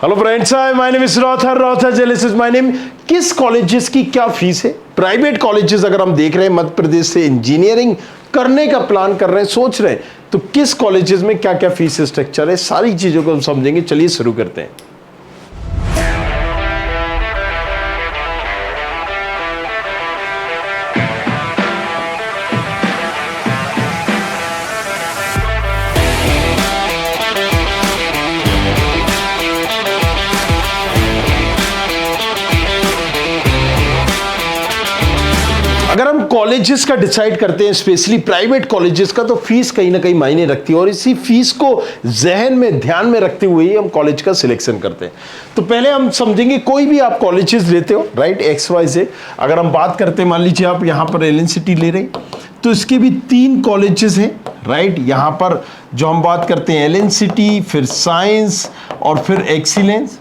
Hello friends, my name is रॉथर जेलिस is my name. किस कॉलेजेस की क्या फीस है? प्राइवेट कॉलेजेस अगर हम देख रहे हैं, मध्य प्रदेश से इंजीनियरिंग करने का प्लान कर रहे हैं, सोच रहे हैं, तो किस कॉलेजेस में क्या क्या फीस स्ट्रक्चर है, सारी चीजों को हम समझेंगे। चलिए शुरू करते हैं। अगर हम कॉलेजेस का डिसाइड करते हैं, स्पेशली प्राइवेट कॉलेजेस का, तो फीस कहीं ना कहीं मायने रखती है और इसी फीस को जहन में ध्यान में रखते हुए ही हम कॉलेज का सिलेक्शन करते हैं। तो पहले हम समझेंगे, कोई भी आप कॉलेजेस लेते हो, राइट, XYZ, अगर हम बात करते हैं, मान लीजिए आप यहां पर LNCT ले रहे हैं, तो इसके भी 3 कॉलेजेस हैं, राइट। यहां पर जो हम बात करते हैं LNCT, फिर साइंस और फिर एक्सीलेंस,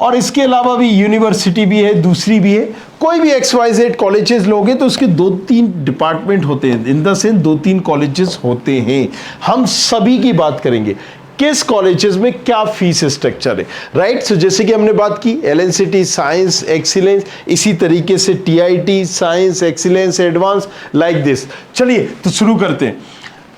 और इसके अलावा भी यूनिवर्सिटी भी है, दूसरी भी है। कोई भी XYZ कॉलेजेस लोगे तो उसके 2-3 डिपार्टमेंट होते हैं, इन द सेंस 2-3 कॉलेजेस होते हैं। हम सभी की बात करेंगे किस कॉलेजेस में क्या फीस स्ट्रक्चर है, राइट। सो जैसे कि हमने बात की LNCT, साइंस, एक्सीलेंस, इसी तरीके से TIT, science, excellence, advance, like this. चलिए तो शुरू करते हैं।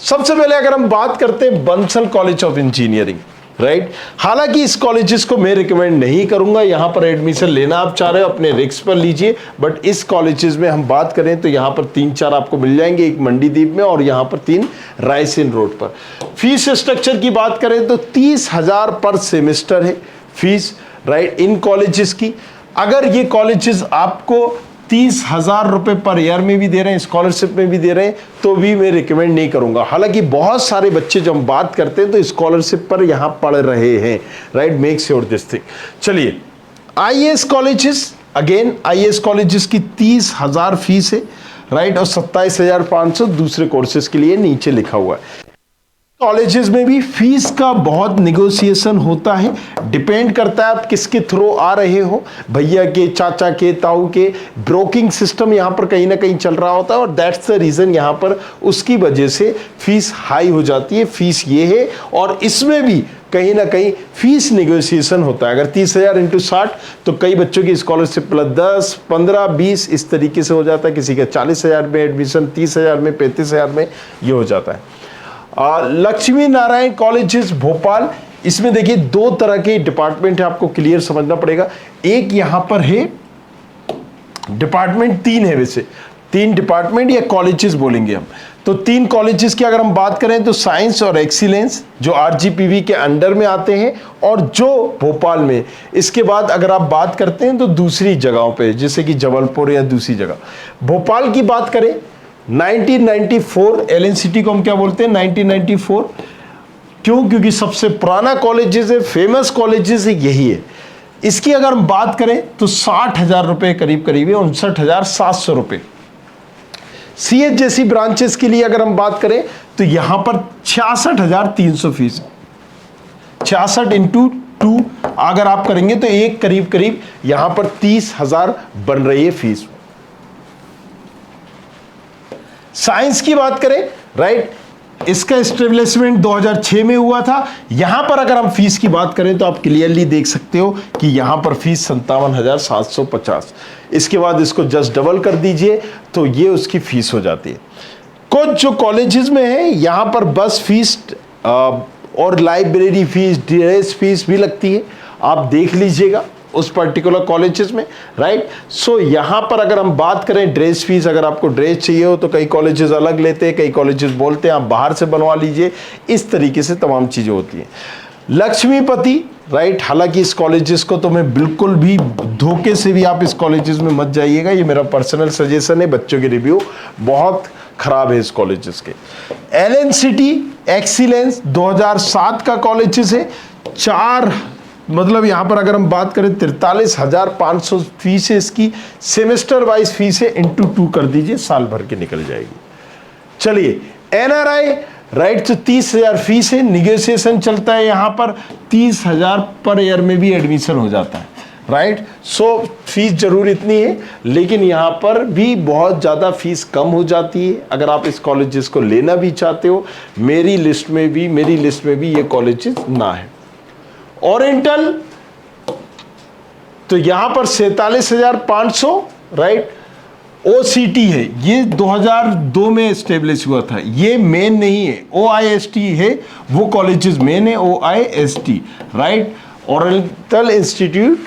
सबसे पहले अगर हम बात करते हैं Bansal college of engineering, right. हालांकि इस कॉलेजेस को मैं रिकमेंड नहीं करूंगा, यहां पर एडमिशन लेना आप चाह रहे हो अपने रिस्क पर लीजिए, बट इस कॉलेजेस में हम बात करें तो यहां पर 3-4 आपको मिल जाएंगे, एक मंडीदीप में और यहां पर 3 रायसेन रोड पर। फीस स्ट्रक्चर की बात करें तो 30,000 पर सेमेस्टर है फीस, राइट, इन कॉलेजेस की। अगर ये कॉलेजेस आपको 30,000 रुपए पर ईयर में भी दे रहे हैं, स्कॉलरशिप में भी दे रहे हैं, तो भी मैं रिकमेंड नहीं करूंगा। हालांकि बहुत सारे बच्चे जब हम बात करते हैं तो स्कॉलरशिप पर यहां पढ़ रहे हैं, right, make sure this thing. चलिए, IAS colleges, again IAS colleges की 30,000 फीस है, राइट, और 27,500 दूसरे कोर्सेज के लिए नीचे लिखा हुआ है। कॉलेजेस में भी फीस का बहुत निगोशिएशन होता है, डिपेंड करता है आप किसके थ्रू आ रहे हो, भैया के, चाचा के, ताऊ के। ब्रोकिंग सिस्टम यहाँ पर कहीं ना कहीं चल रहा होता है और दैट्स द रीजन यहाँ पर उसकी वजह से फीस हाई हो जाती है। फीस ये है, और इसमें भी कहीं ना कहीं फीस निगोशिएशन होता है। अगर 30,000 × 60 तो कई बच्चों की स्कॉलरशिप प्लस 10, 15, 20 इस तरीके से हो जाता है। किसी का 40,000 में एडमिशन, 30,000 में, 35,000 में ये हो जाता है। लक्ष्मी नारायण कॉलेजेस भोपाल, इसमें देखिए 2 तरह के डिपार्टमेंट है, आपको क्लियर समझना पड़ेगा। एक यहां पर है डिपार्टमेंट, 3 है वैसे, 3 डिपार्टमेंट या कॉलेजेस बोलेंगे हम। तो 3 कॉलेजेस की अगर हम बात करें तो साइंस और एक्सीलेंस जो RGPV के अंडर में आते हैं, और जो भोपाल में। इसके बाद अगर आप बात करते हैं तो दूसरी जगहों पे, जैसे कि जबलपुर या दूसरी जगह। भोपाल की बात करें 1994, LNCT को हम क्या बोलते हैं 1994, क्यों? क्योंकि सबसे पुराना कॉलेजेस है, फेमस कॉलेजेस है, यही है। इसकी अगर हम बात करें तो 60,000 रुपए करीब करीब है, 59,700 रुपए। CH जैसी ब्रांचेस के लिए अगर हम बात करें तो यहां पर 66,300 फीस, 66 × 2 अगर आप करेंगे तो एक करीब करीब यहां पर 30,000 बन रही है फीस। साइंस की बात करें, राइट, इसका एस्टेब्लिशमेंट 2006 में हुआ था। यहां पर अगर हम फीस की बात करें तो आप क्लियरली देख सकते हो कि यहां पर फीस 57,750। इसके बाद इसको जस्ट डबल कर दीजिए तो ये उसकी फीस हो जाती है। कुछ जो कॉलेजेस में है यहां पर बस फीस और लाइब्रेरी फीस, ड्रेस फीस भी लगती है, आप देख लीजिएगा उस पर्टिकुलर कॉलेजेस में, राइट। सो यहां पर अगर हम बात करें ड्रेस फीस, अगर आपको ड्रेस चाहिए हो तो कई कॉलेजेस अलग लेते हैं, कई कॉलेजेस बोलते हैं आप बाहर से बनवा लीजिए, इस तरीके से तमाम चीजें होती हैं। लक्ष्मीपति, राइट, हालांकि इस कॉलेजेस को तो मैं बिल्कुल भी धोखे से भी आप इस कॉलेजेस में मत जाइएगा, ये मेरा पर्सनल सजेशन है, बच्चों के रिव्यू बहुत खराब है इस कॉलेजेस के। LNCT एक्सीलेंस 2007 का कॉलेजेस है, 4 मतलब यहां पर अगर हम बात करें 43,500 फीस है इसकी, सेमेस्टर वाइज फीस है, × 2 कर दीजिए, साल भर के निकल जाएगी। चलिए, NRI, राइट, तो 30,000 फीस है, निगोशिएशन चलता है यहां पर, 30,000 पर ईयर में भी एडमिशन हो जाता है, राइट। सो फीस जरूर इतनी है, लेकिन यहां पर भी बहुत ज्यादा फीस कम हो जाती है अगर आप इस कॉलेजेस को लेना भी चाहते हो। मेरी लिस्ट में भी ये कॉलेजेस ना है। ओरिएंटल तो यहां पर 47,500, राइट। OCT है, ये 2002 में स्टेब्लिश हुआ था, ये मेन नहीं है, OIST है, वो कॉलेजेस मेन है, OIST, राइट, ओरिएंटल इंस्टीट्यूट,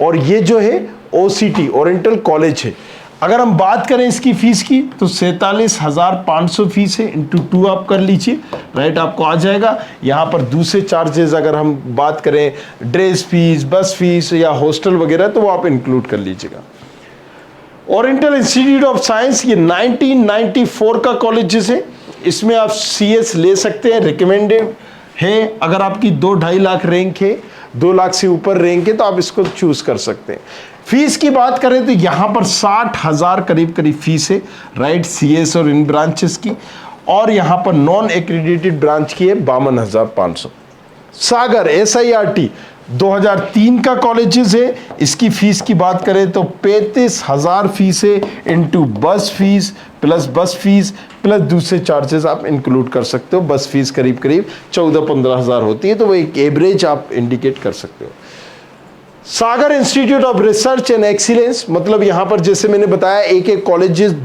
और ये जो है OCT, ओरिएंटल कॉलेज है। अगर हम बात करें इसकी फीस की तो 47,500 फीस है, इंटू 2 आप कर लीजिए, राइट, आपको आ जाएगा। यहाँ पर दूसरे चार्जेस अगर हम बात करें, ड्रेस फीस, बस फीस या हॉस्टल वगैरह, तो वो आप इंक्लूड कर लीजिएगा। ओरिएंटल इंस्टीट्यूट ऑफ साइंस, ये 1994 का कॉलेजेस है, इसमें आप CS ले सकते हैं, रिकमेंडेड है। अगर आपकी 2-2.5 लाख रैंक है, 2 लाख से ऊपर रैंक है, तो आप इसको चूज कर सकते हैं। फीस की बात करें तो यहां पर 60,000 करीब फीस है, राइट, CS और इन ब्रांचेस की, और यहां पर नॉन एक्रेडिटेड ब्रांच की है 52,500। सागर SIRT 2003 का कॉलेजेस है, इसकी फीस की बात करें तो 35,000 फीस है, इनटू बस फीस प्लस दूसरे चार्जेस आप इंक्लूड कर सकते हो। बस फीस करीब 14-15 हज़ार होती है, तो वो एक एवरेज आप इंडिकेट कर सकते हो। Sagar institute of research and excellence, मतलब यहां पर जैसे मैंने बताया एक कॉलेजेस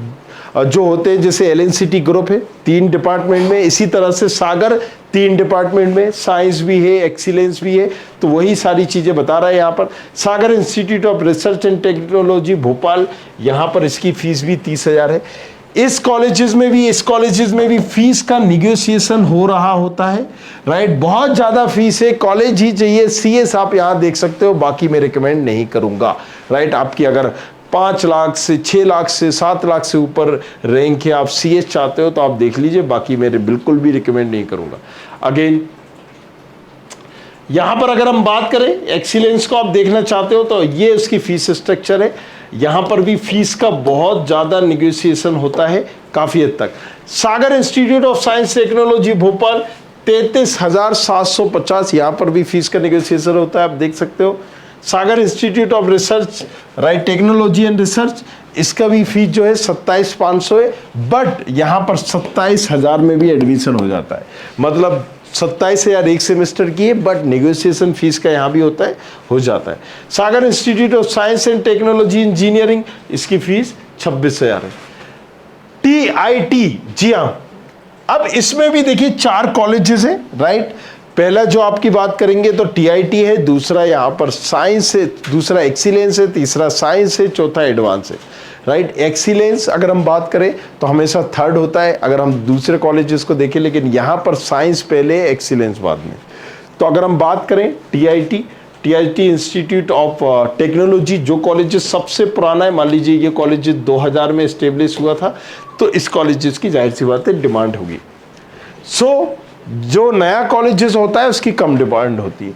जो होते हैं, जैसे LNCT ग्रुप है 3 डिपार्टमेंट में, इसी तरह से सागर 3 डिपार्टमेंट में, साइंस भी है, एक्सीलेंस भी है, तो वही सारी चीजें बता रहा है यहाँ पर। Sagar institute of research and technology Bhopal, यहाँ पर इसकी फीस भी 30,000 है। इस कॉलेजेस में भी फीस का निगोशिएशन हो रहा होता है, राइट। बहुत ज्यादा फीस है, कॉलेज ही चाहिए, CS आप यहां देख सकते हो, बाकी मैं रिकमेंड नहीं करूंगा, राइट। आपकी अगर 5 लाख से 6 लाख से 7 लाख से ऊपर रैंक है, आप CS चाहते हो तो आप देख लीजिए, बाकी मेरे बिल्कुल भी रिकमेंड नहीं करूंगा। अगेन यहां पर अगर हम बात करें एक्सीलेंस को आप देखना चाहते हो तो ये उसकी फीस स्ट्रक्चर है। यहां पर भी फीस का बहुत ज्यादा निगोशिएशन होता है, काफी हद तक। Sagar institute of science technology Bhopal 33,750, यहां पर भी फीस का निगोशिएशन होता है, आप देख सकते हो। Sagar institute of research, right, technology and research, इसका भी फीस जो है 27,500 है, बट यहां पर 27,000 में भी एडमिशन हो जाता है, मतलब 27,000 एक सेमेस्टर की है, बट नेगोशिएशन फीस का यहां भी होता है, हो जाता है। Sagar institute of science and technology engineering, इसकी फीस 26,000 है। TIT, जी हाँ, अब इसमें भी देखिए 4 कॉलेजेस हैं, राइट। पहला जो आपकी बात करेंगे तो TIT है, दूसरा यहाँ पर साइंस है, दूसरा एक्सीलेंस है, तीसरा साइंस है, चौथा एडवांस है, राइट। एक्सीलेंस अगर हम बात करें तो हमेशा 3rd होता है अगर हम दूसरे कॉलेजेस को देखें, लेकिन यहाँ पर साइंस पहले, एक्सीलेंस बाद में। तो अगर हम बात करें TIT इंस्टीट्यूट ऑफ टेक्नोलॉजी, जो कॉलेजेस सबसे पुराना है, मान लीजिए ये कॉलेज 2000 में एस्टेब्लिश हुआ था, तो इस कॉलेजेस की जाहिर सी बात है डिमांड होगी। जो नया कॉलेजेस होता है उसकी कम डिमांड होती है।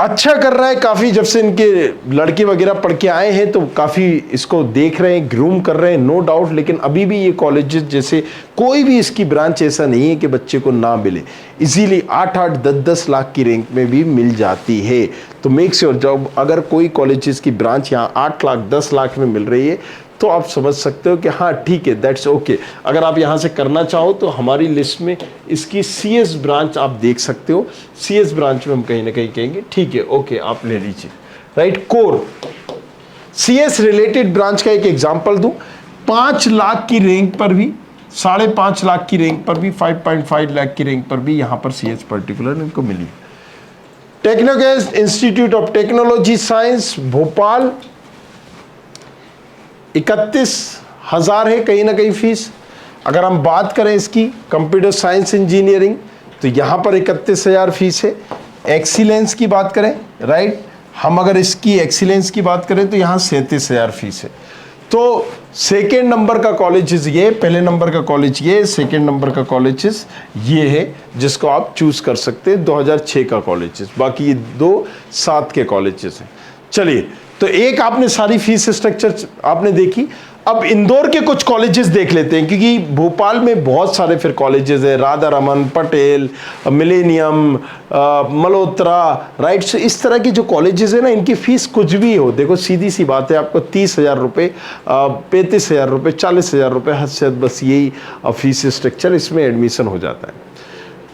अच्छा कर रहा है काफ़ी, जब से इनके लड़के वगैरह पढ़ के आए हैं तो काफ़ी इसको देख रहे हैं, ग्रूम कर रहे हैं, नो डाउट। लेकिन अभी भी ये कॉलेजेस जैसे कोई भी इसकी ब्रांच ऐसा नहीं है कि बच्चे को ना मिले, इजीली 8-8, 10-10 लाख की रैंक में भी मिल जाती है। तो मेक श्योर जब अगर कोई कॉलेजेस की ब्रांच यहाँ 8 लाख 10 लाख में मिल रही है तो आप समझ सकते हो कि हाँ ठीक है, दैट्स ओके। अगर आप यहाँ से करना चाहो तो हमारी लिस्ट में इसकी CS ब्रांच आप देख सकते हो। CS ब्रांच में हम कहीं ना कहीं कहेंगे ठीक है, ओके, आप ले लीजिए, right. Core CS related branch का एक एग्जांपल दूं, 5 लाख की रैंक पर भी, 5.5 लाख की रैंक पर भी, 5.5 लाख की रैंक पर भी यहाँ पर CS पर्टिकुलर इनको मिली। टेक्नोगैस institute of technology science Bhopal 31,000 है कहीं ना कहीं फीस। अगर हम बात करें इसकी कंप्यूटर साइंस इंजीनियरिंग तो यहाँ पर 31,000 फीस है। एक्सीलेंस की बात करें, राइट, हम अगर इसकी एक्सीलेंस की बात करें तो यहाँ 37,000 फीस है। तो सेकेंड नंबर का कॉलेजेस ये, पहले नंबर का कॉलेज ये, सेकेंड नंबर का कॉलेजेस ये है जिसको आप चूज कर सकते हैं। 2006 का कॉलेजेस, बाकी ये 2007 के कॉलेजेस हैं। चलिए, तो एक आपने सारी फीस स्ट्रक्चर आपने देखी। अब इंदौर के कुछ कॉलेजेस देख लेते हैं, क्योंकि भोपाल में बहुत सारे फिर कॉलेजेस हैं, राधा रमन, पटेल, मिलेनियम, मल्होत्रा, राइट। सो इस तरह की जो कॉलेजेस हैं ना, इनकी फीस कुछ भी हो, देखो सीधी सी बात है, आपको 30,000 रुपये, 35,000 रुपये, 40,000 रुपये हद से हद, बस यही फीस स्ट्रक्चर, इसमें एडमिशन हो जाता है।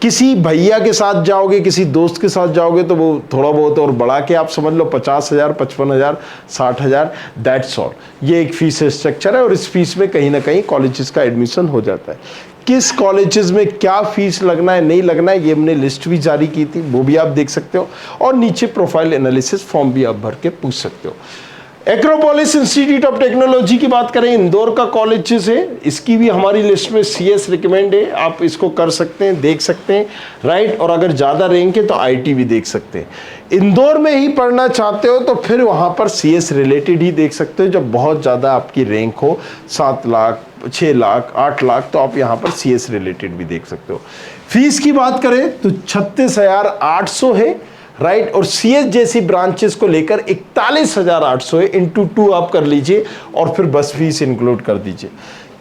किसी भैया के साथ जाओगे, किसी दोस्त के साथ जाओगे तो वो थोड़ा बहुत और बढ़ा के आप समझ लो 50,000, 55,000, 60,000, दैट्स ऑल। ये एक फीस स्ट्रक्चर है और इस फीस में कहीं ना कहीं कॉलेजेस का एडमिशन हो जाता है। किस कॉलेजेस में क्या फीस लगना है नहीं लगना है, ये हमने लिस्ट भी जारी की थी, वो भी आप देख सकते हो, और नीचे प्रोफाइल एनालिसिस फॉर्म भी आप भर के पूछ सकते हो। एक्रोपोलिस इंस्टीट्यूट ऑफ टेक्नोलॉजी की बात करें, इंदौर का कॉलेज है, इसकी भी हमारी लिस्ट में CS रिकमेंड है, आप इसको कर सकते हैं, देख सकते हैं, राइट। और अगर ज़्यादा रैंक है तो IT भी देख सकते हैं। इंदौर में ही पढ़ना चाहते हो तो फिर वहाँ पर CS रिलेटेड ही देख सकते हो, जब बहुत ज़्यादा आपकी रैंक हो 7 लाख, 6 लाख, 8 लाख, तो आप यहाँ पर CS रिलेटेड भी देख सकते हो। फीस की बात करें तो 36,800 है, राइट। और CS जैसी ब्रांचेस को लेकर 41,800 है, इंटू 2 आप कर लीजिए और फिर बस फीस इंक्लूड कर दीजिए।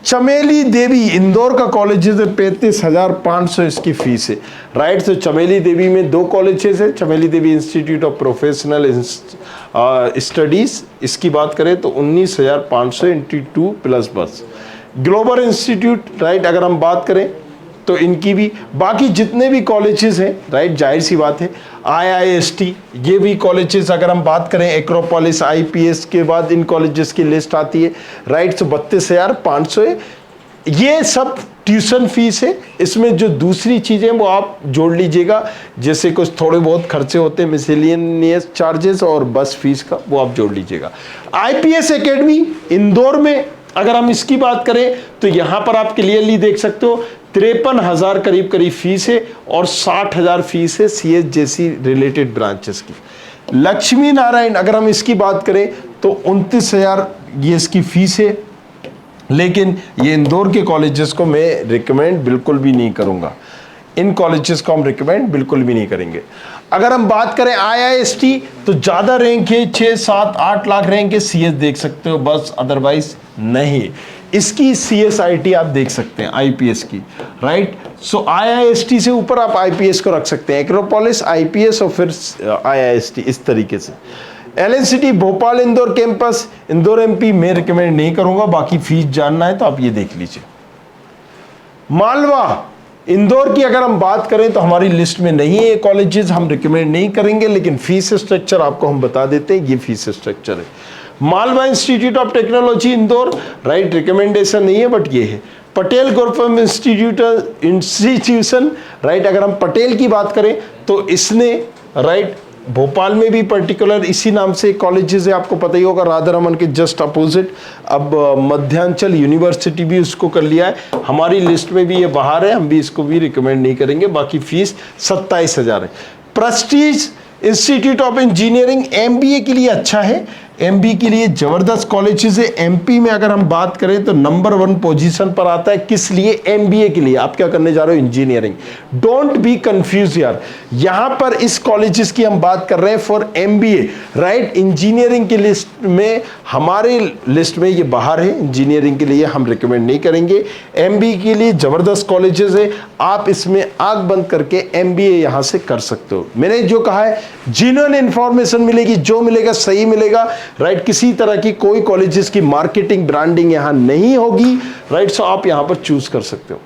चमेली देवी इंदौर का कॉलेज है, 35,500 इसकी फीस है, राइट। तो चमेली देवी में 2 कॉलेजेस है, चमेली देवी इंस्टीट्यूट ऑफ प्रोफेशनल स्टडीज, इसकी बात करें तो 19,500 इंटू 2 प्लस बस। ग्लोबल इंस्टीट्यूट, राइट, अगर हम बात करें तो इनकी भी, बाकी जितने भी कॉलेजेस हैं, राइट, जाहिर सी बात है, IIST, ये भी कॉलेजेस अगर हम बात करें, एक्रोपोलिस, IPS के बाद इन कॉलेजेस की लिस्ट आती है, राइट। तो 32,500 है, ये सब ट्यूशन फीस है। इसमें जो दूसरी चीज़ें वो आप जोड़ लीजिएगा, जैसे कुछ थोड़े बहुत खर्चे होते हैं, मिसलेनियस चार्जेस और बस फीस का, वो आप जोड़ लीजिएगा। IPS एकेडमी इंदौर में अगर हम इसकी बात करें तो यहाँ पर आप क्लियरली देख सकते हो 53,000 करीब फीस है और 60,000 फीस है CS जैसी रिलेटेड ब्रांचेस की। लक्ष्मी नारायण अगर हम इसकी बात करें तो 29,000 ये इसकी फीस है, लेकिन ये इंदौर के कॉलेजेस को मैं रिकमेंड बिल्कुल भी नहीं करूंगा, इन कॉलेजेस को हम रिकमेंड बिल्कुल भी नहीं करेंगे। अगर हम बात करें IIST तो ज़्यादा रैंक है, 6, 7, 8 लाख रैंक है, CS देख सकते हो बस, अदरवाइज नहीं। इसकी CSIT आप देख सकते हैं IPS की, राइट। सो IIST से ऊपर आप IPS को रख सकते हैं, एक्रोपोलिस, IPS और फिर IIST, इस तरीके से। LNCT Bhopal Indore campus, Indore MP मैं रिकमेंड नहीं करूंगा, बाकी फीस जानना है तो आप ये देख लीजिए। मालवा इंदौर की अगर हम बात करें तो हमारी लिस्ट में नहीं है, ये कॉलेजेस हम रिकमेंड नहीं करेंगे, लेकिन फीस स्ट्रक्चर आपको हम बता देते हैं, ये फीस स्ट्रक्चर है। Malwa institute of technology Indore, right, recommendation नहीं है बट ये है। पटेल ग्रुप इंस्टीट्यूशन, राइट, अगर हम पटेल की बात करें तो इसने, राइट, भोपाल में भी पर्टिकुलर इसी नाम से कॉलेजेस है, आपको पता ही होगा, राधा रमन के जस्ट अपोजिट। अब मध्यांचल यूनिवर्सिटी भी उसको कर लिया है, हमारी लिस्ट में भी ये बाहर है, हम भी इसको भी रिकमेंड नहीं करेंगे। बाकी फीस 27,000 है। Prestige institute of engineering MBA के लिए अच्छा है, MBA के लिए जबरदस्त कॉलेजेस है। MP में अगर हम बात करें तो नंबर 1 पोजीशन पर आता है, किस लिए? MBA के लिए। आप क्या करने जा रहे हो? इंजीनियरिंग। डोंट बी कंफ्यूज यार, यहां पर इस कॉलेजेस की हम बात कर रहे हैं फॉर MBA, राइट। इंजीनियरिंग की लिस्ट में, हमारे लिस्ट में ये बाहर है, इंजीनियरिंग के लिए हम रिकमेंड नहीं करेंगे। MBA के लिए जबरदस्त कॉलेजेस है, आप इसमें आंख बंद करके MBA यहां से कर सकते हो। मैंने जो कहा है, जेन्युइन इंफॉर्मेशन मिलेगी, जो मिलेगा सही मिलेगा, राइट। किसी तरह की कोई कॉलेजेस की मार्केटिंग ब्रांडिंग यहां नहीं होगी, राइट। सो आप यहां पर चूज कर सकते हो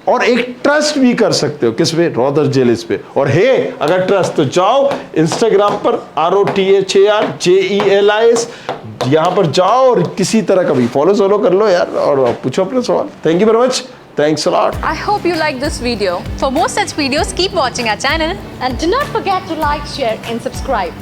और एक ट्रस्ट भी कर सकते हो, किस पे? रॉदर जेलिस पे। और हे, अगर ट्रस्ट तो जाओ इंस्टाग्राम पर ROTHARJELIS, यहां पर जाओ और किसी तरह का भी फॉलो कर लो यार, और पूछो अपने सवाल। Thank you very much, thanks a lot. I hope you like this video. For more such videos, keep watching our channel And do not forget to like, share and subscribe.